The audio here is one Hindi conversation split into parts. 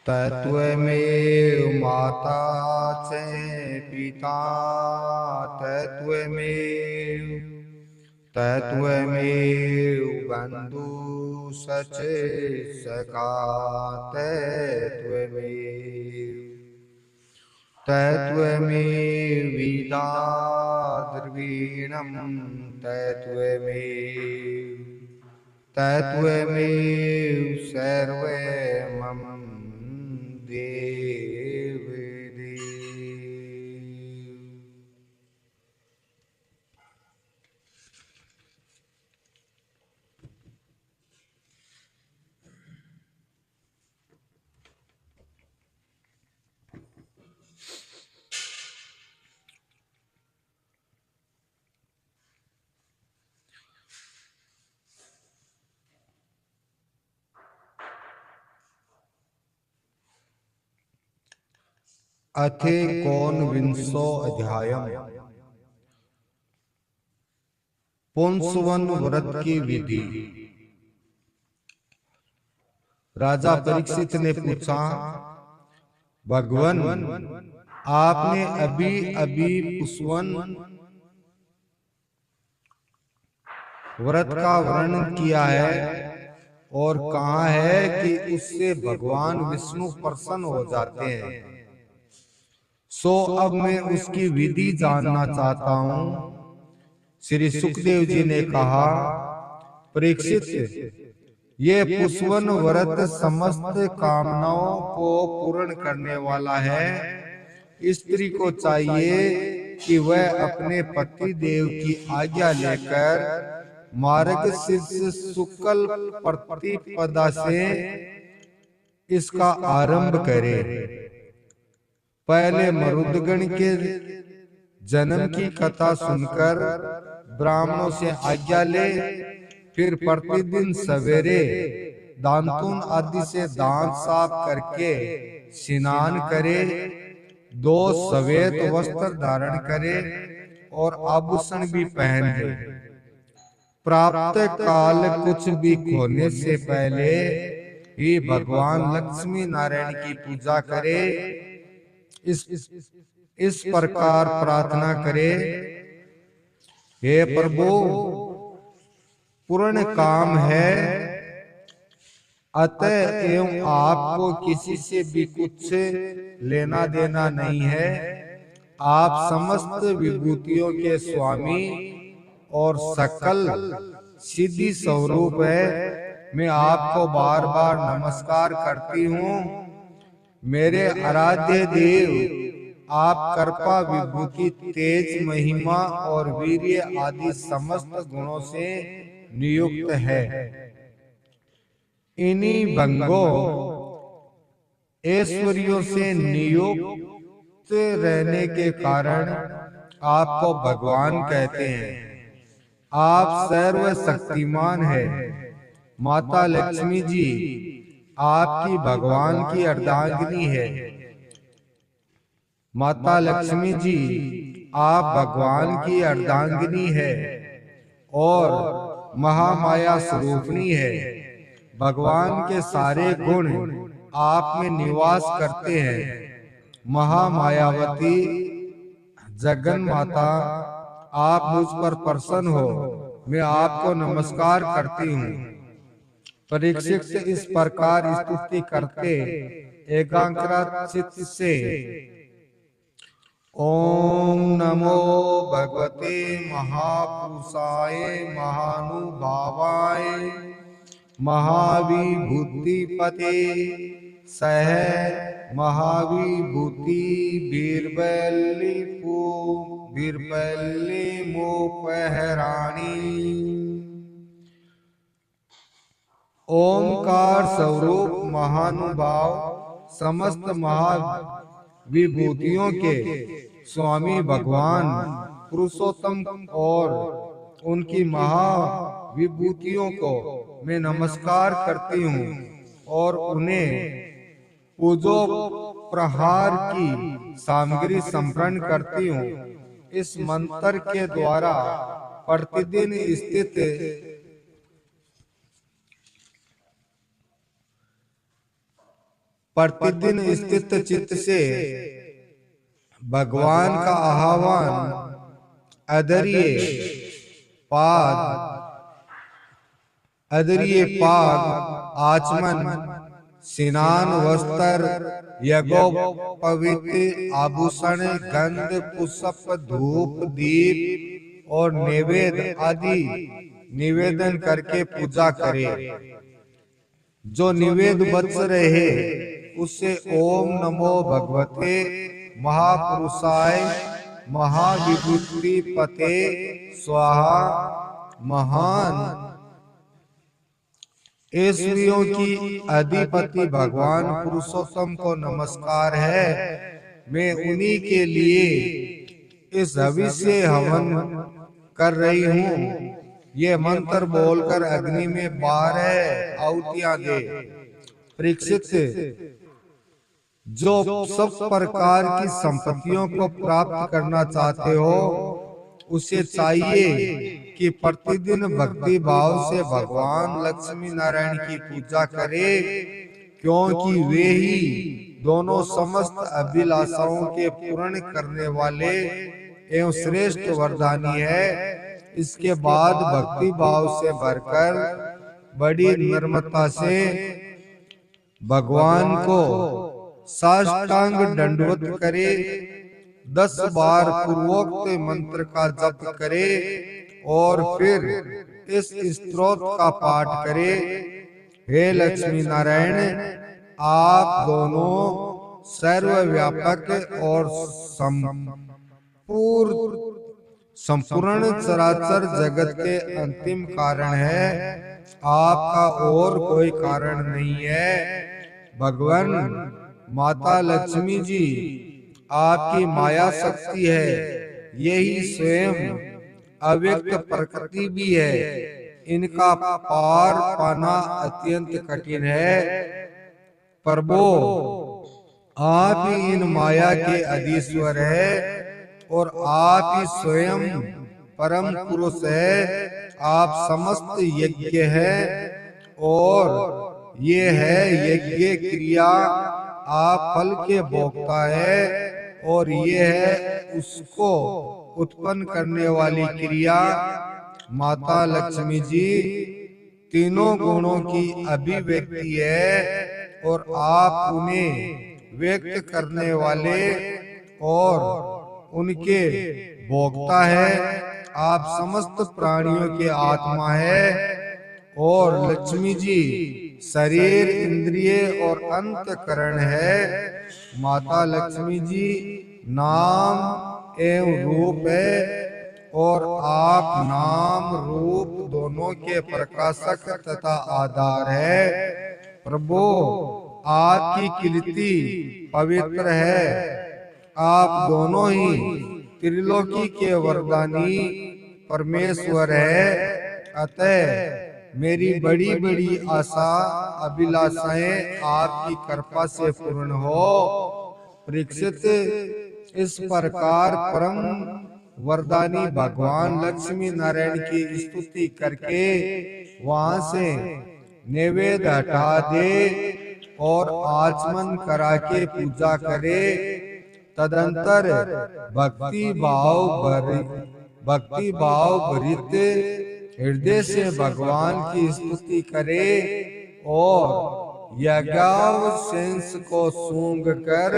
तत्त्वमेव माता च पिता तत्त्वमेव तत्त्वमेव बन्धु सच सखा तत्त्वमेव तत्त्वमेव विदा द्रवीणं तत्त्वमेव तत्त्वमेव सर्वमं देव देव। अथे कोनविंशो अध्यायम् पुंसवन व्रत की विधि। राजा परीक्षित ने पूछा, भगवान आपने अभी अभी पुंसवन व्रत का वर्णन किया है और कहा है कि उससे भगवान विष्णु प्रसन्न हो जाते हैं। सो अब मैं उसकी विधि जानना चाहता हूं। श्री सुखदेव जी ने कहा, परीक्षित, ये पुंसवन व्रत समस्त कामनाओं को पूर्ण करने वाला है। स्त्री को चाहिए कि वह अपने पति देव की आज्ञा लेकर मार्गशीर्ष शुक्ल प्रतिपदा से इसका आरंभ करे। पहले मरुदगण के जन्म की कथा सुनकर ब्राह्मणों से आज्ञा ले, फिर प्रतिदिन सवेरे दांतुन आदि से दांत साफ करके स्नान करे, 2 श्वेत वस्त्र धारण करे और आभूषण भी पहने। प्राप्त काल कुछ भी खोने से पहले ही भगवान लक्ष्मी नारायण की पूजा करे। इस प्रकार प्रार्थना करे, हे प्रभु, पूर्ण काम है, अतः एवं आपको किसी से भी कुछ लेना देना नहीं है। आप समस्त विभूतियों के स्वामी और सकल सिद्धि स्वरूप है। मैं आपको बार बार नमस्कार करती हूँ। मेरे आराध्य देव, आप कृपा विभूति तेज महिमा और वीर्य आदि समस्त गुणों से नियुक्त है। इन्हीं भंगों ऐश्वर्यों से नियुक्त रहने के कारण आपको भगवान कहते हैं। आप सर्वशक्तिमान हैं। माता लक्ष्मी जी आपकी भगवान की अर्धांगिनी है। माता लक्ष्मी जी आप भगवान की अर्धांगिनी है और महामाया स्वरूपणी है। भगवान के सारे गुण आप में निवास करते हैं। महामायावती जगन माता, आप मुझ पर प्रसन्न हो। मैं आपको नमस्कार करती हूँ। परीक्षित से इस प्रकार स्तुति करते एकाग्र चित्त से ओम नमो भगवते महापुरुषाय महानुभावाय महाविभूतिपते सह महाविभूति बीरबली मोपहराणी। ओमकार स्वरूप महानुभाव समस्त महाविभूतियों के स्वामी भगवान पुरुषोत्तम और उनकी महाविभूतियों को मैं नमस्कार करती हूँ और उन्हें पूजो प्रहार की सामग्री संपन्न करती हूँ। इस मंत्र के द्वारा प्रतिदिन स्थित प्रतिदिन स्थित चित्त से भगवान का आह्वान पाद आचमन स्नान वस्त्र यज्ञोपवीत आभूषण गंध पुष्प धूप दीप और नैवेद्य आदि निवेदन करके पूजा करे। जो निवेद्य बच रहे उसे ओम नमो भगवते महापुरुषाय महाविभूति पते स्वाहा महान ऐश्वर्यों की अधिपति भगवान पुरुषोत्तम को नमस्कार है। मैं उन्हीं के लिए इस हवि से हवन कर रही हूँ। ये मंत्र बोलकर अग्नि में 12 आहुतियां दे। परीक्षित, जो सब प्रकार की संपत्तियों को प्राप्त करना चाहते हो उसे चाहिए कि प्रतिदिन भक्ति भाव से भगवान लक्ष्मी नारायण की पूजा करे, क्योंकि वे ही दोनों समस्त अभिलाषाओं के पूर्ण करने वाले एवं श्रेष्ठ वरदानी है। इसके बाद भक्ति भाव से भरकर बड़ी निर्ममता से भगवान को साष्टांग दंडवत करे, 10 बार पूर्वोक्त मंत्र का जप करे और फिर इस स्तोत्र का पाठ करे। हे लक्ष्मी नारायण, आप दोनों सर्वव्यापक और संपूर्ण चराचर जगत के अंतिम कारण है। आपका और कोई कारण नहीं है। भगवान माता लक्ष्मी जी आपकी माया शक्ति है। यही स्वयं अव्यक्त प्रकृति भी है। इनका पार पाना अत्यंत कठिन है। प्रभु, आप ही इन माया के अधीश्वर है और आप ही स्वयं परम पुरुष है। आप समस्त यज्ञ है और ये है यज्ञ क्रिया। आप फल के भोक्ता है और ये है उसको उत्पन्न करने वाली क्रिया। माता लक्ष्मी जी तीनों गुणों की अभिव्यक्ति है और आप उन्हें व्यक्त करने वाले और उनके भोक्ता है। आप समस्त प्राणियों के आत्मा है और लक्ष्मी जी शरीर, इंद्रिय और अंतःकरण है। माता लक्ष्मी जी नाम एवं रूप है और आप नाम रूप दोनों के प्रकाशक तथा आधार है। प्रभु, आपकी कीर्ति पवित्र है। आप दोनों ही त्रिलोकी के वरदानी परमेश्वर है। अतः मेरी बड़ी बड़ी आशा अभिलाषाएं आपकी कृपा से पूर्ण हो। परीक्षित, इस प्रकार परम वरदानी भगवान लक्ष्मी नारायण की स्तुति करके वहां से नैवेद्य हटा दे और आचमन करा के पूजा करे। तदंतर भक्ति भाव भरित हृदय से भगवान की स्तुति करे और यज्ञावशेष को सूंघ कर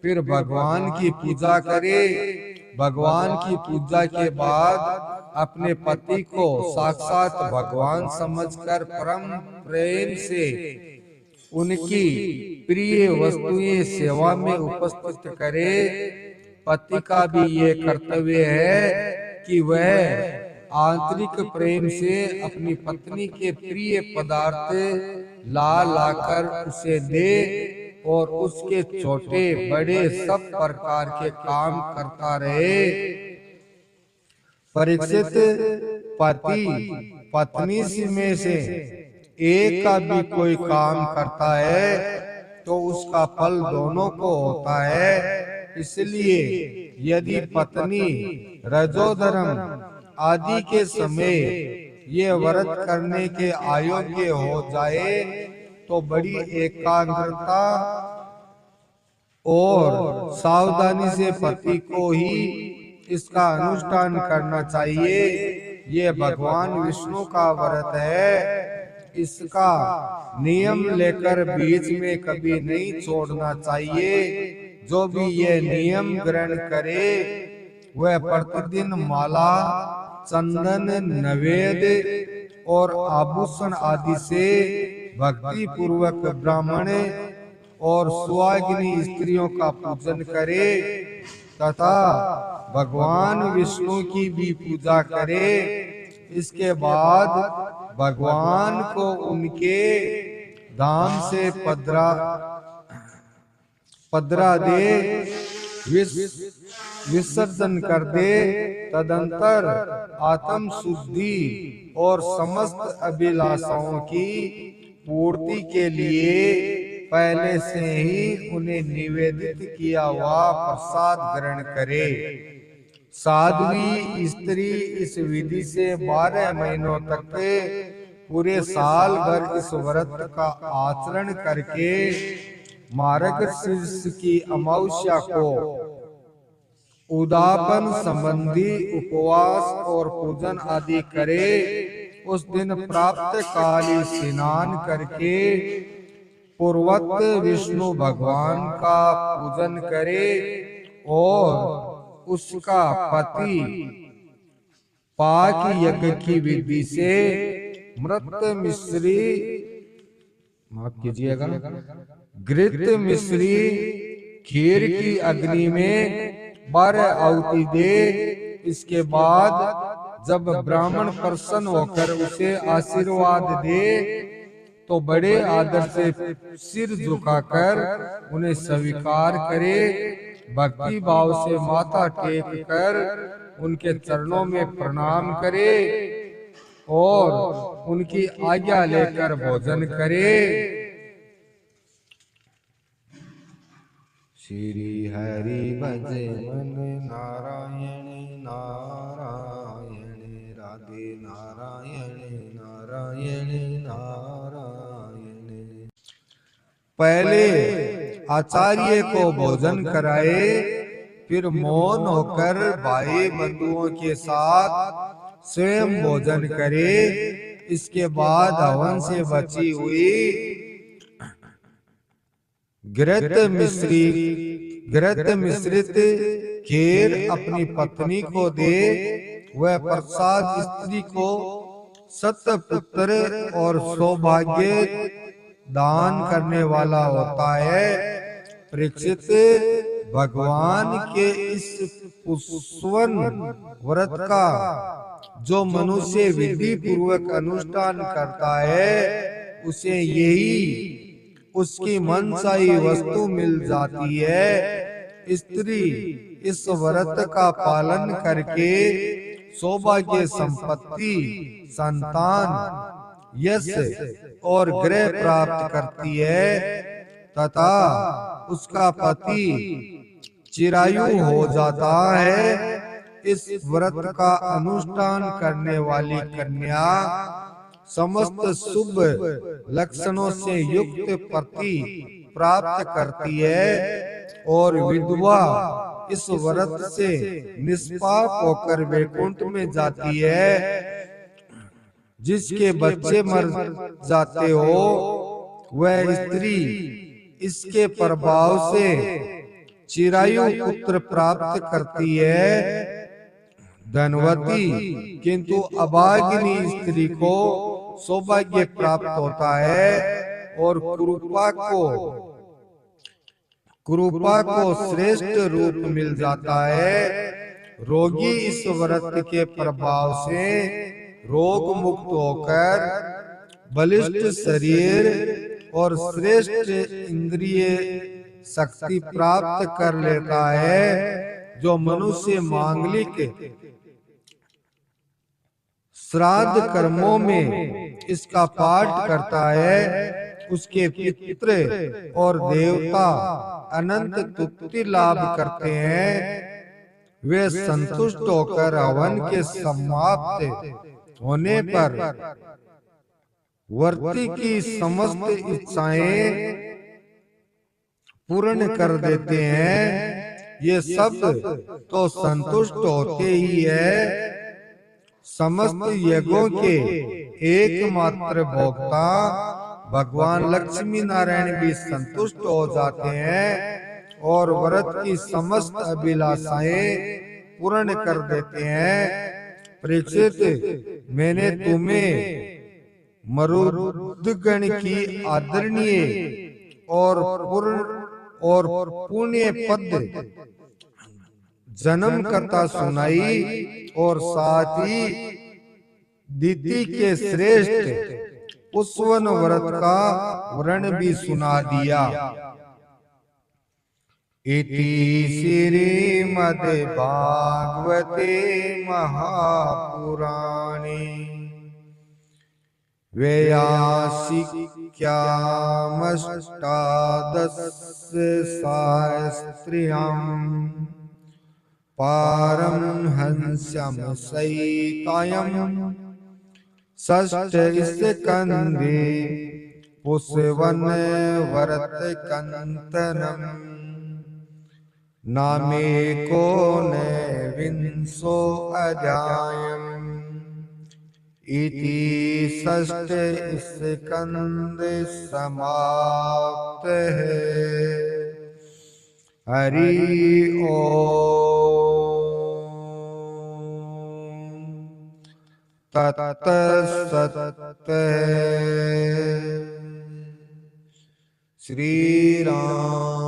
फिर भगवान की पूजा करे। भगवान की पूजा के बाद अपने पति को साक्षात भगवान समझकर परम प्रेम से उनकी प्रिय वस्तुएं सेवा में उपस्थित करे। पति का भी ये कर्तव्य है कि वह आंतरिक प्रेम से अपनी पत्नी के प्रिय पदार्थ लाकर उसे दे और उसके छोटे बड़े सब प्रकार के काम करता रहे। परीक्षित, पति पत्नी में से एक का भी कोई काम करता है तो उसका फल दोनों को होता है। इसलिए यदि पत्नी रजोधर्म आदि के समय ये व्रत करने के अयोग्य हो जाए तो बड़ी एकाग्रता और सावधानी से पति को ही इसका अनुष्ठान करना चाहिए। ये भगवान विष्णु का व्रत है, इसका नियम लेकर बीच में कभी नहीं छोड़ना चाहिए। जो भी ये नियम ग्रहण करे वह प्रतिदिन माला, चंदन, नैवेद्य और आभूषण आदि से भक्ति पूर्वक ब्राह्मण और सुहागिनी स्त्रियों का पूजन करे तथा भगवान विष्णु की भी पूजा करे। इसके बाद भगवान को उनके धाम से पधरा दे, विसर्जन कर दे। तदंतर आत्म शुद्धि और समस्त अभिलाषाओं की पूर्ति के लिए पहले से ही उन्हें निवेदित किया हुआ प्रसाद ग्रहण करे। साध्वी स्त्री इस विधि से 12 महीनों तक पूरे साल भर इस व्रत का आचरण करके मार्गशीर्ष की अमावस्या को उदापन संबंधी उपवास और पूजन आदि करे। उस दिन प्राप्त काली स्नान करके पूर्वत विष्णु भगवान का पूजन करे और उसका पति पाक यज्ञ की विधि से मृत मिश्री, माफ कीजिएगा, घृत मिश्री खीर की अग्नि में 12 आहुति दे। इसके बाद जब ब्राह्मण प्रसन्न होकर उसे आशीर्वाद दे तो बड़े आदर से सिर झुकाकर उन्हें स्वीकार करे। भक्ति भाव से माथा टेक कर उनके चरणों में प्रणाम करे और उनकी आज्ञा लेकर भोजन करे। श्री हरि भजे मन नारायण नारायण, राधे नारायण नारायण नारायण। पहले आचार्य को भोजन कराए, फिर मौन होकर भाई बंधुओं के साथ स्वयं भोजन करे। इसके बाद हवन से बची हुई घृत मिश्रित खीर अपनी पत्नी को दे। वह प्रसाद स्त्री को सतपुत्र और सौभाग्य दान करने वाला होता है। परीक्षित, भगवान के इस पुष्पवन व्रत का जो मनुष्य विधि पूर्वक अनुष्ठान करता है उसे यही उसकी मनचाही वस्तु मिल जाती है। स्त्री इस व्रत का पालन करके सौभाग्य, संपत्ति, संतान, यश और गृह प्राप्त करती है तथा उसका पति चिरायु हो जाता है। इस व्रत का अनुष्ठान करने वाली कन्या समस्त शुभ लक्षणों से युक्त पति प्राप्त करती है और विधवा इस व्रत से निष्पाप होकर वैकुंठ में जाती है। जिसके बच्चे मर जाते हो वह स्त्री इसके प्रभाव से चिरायु पुत्र प्राप्त करती है, धनवती। किंतु अभागिनी स्त्री को सौभाग्य प्राप्त होता है और कुरूपा को श्रेष्ठ रूप मिल जाता है। रोगी इस व्रत के प्रभाव से रोग मुक्त होकर बलिष्ठ शरीर और श्रेष्ठ इंद्रिय शक्ति प्राप्त कर लेता है। जो मनुष्य मांगलिक श्राद्ध कर्मों में इसका पाठ करता है उसके पितृ और देवता अनंत तुक्ति लाभ करते हैं। वे संतुष्ट होकर हवन के समाप्त होने पर वर्ती की समस्त इच्छाएं पूर्ण कर देते हैं। ये सब तो संतुष्ट होते ही है। समस्त यज्ञों के एकमात्र भोक्ता भगवान लक्ष्मी नारायण भी संतुष्ट हो जाते हैं और व्रत की समस्त अभिलाषाएं पूर्ण कर देते हैं। परीक्षित, मैंने तुम्हें मरुदगण की आदरणीय और पुण्य पद जन्म करता सुनाई और साथ ही दीति के श्रेष्ठ उस्वन व्रत का वर्णन भी सुना दिया। इति श्रीमद् भागवते महापुराणे वैयासिक्यामष्टादश शास्त्र्याम् पारमहंस्यं सहितायां षष्ठ स्कन्धे पुष्पवन वरत कंतनम नामेकोनविंशो अध्यायम्। इति षष्ठ स्कन्ध समाप्तः। हरि ओम तत्सत्। श्री राम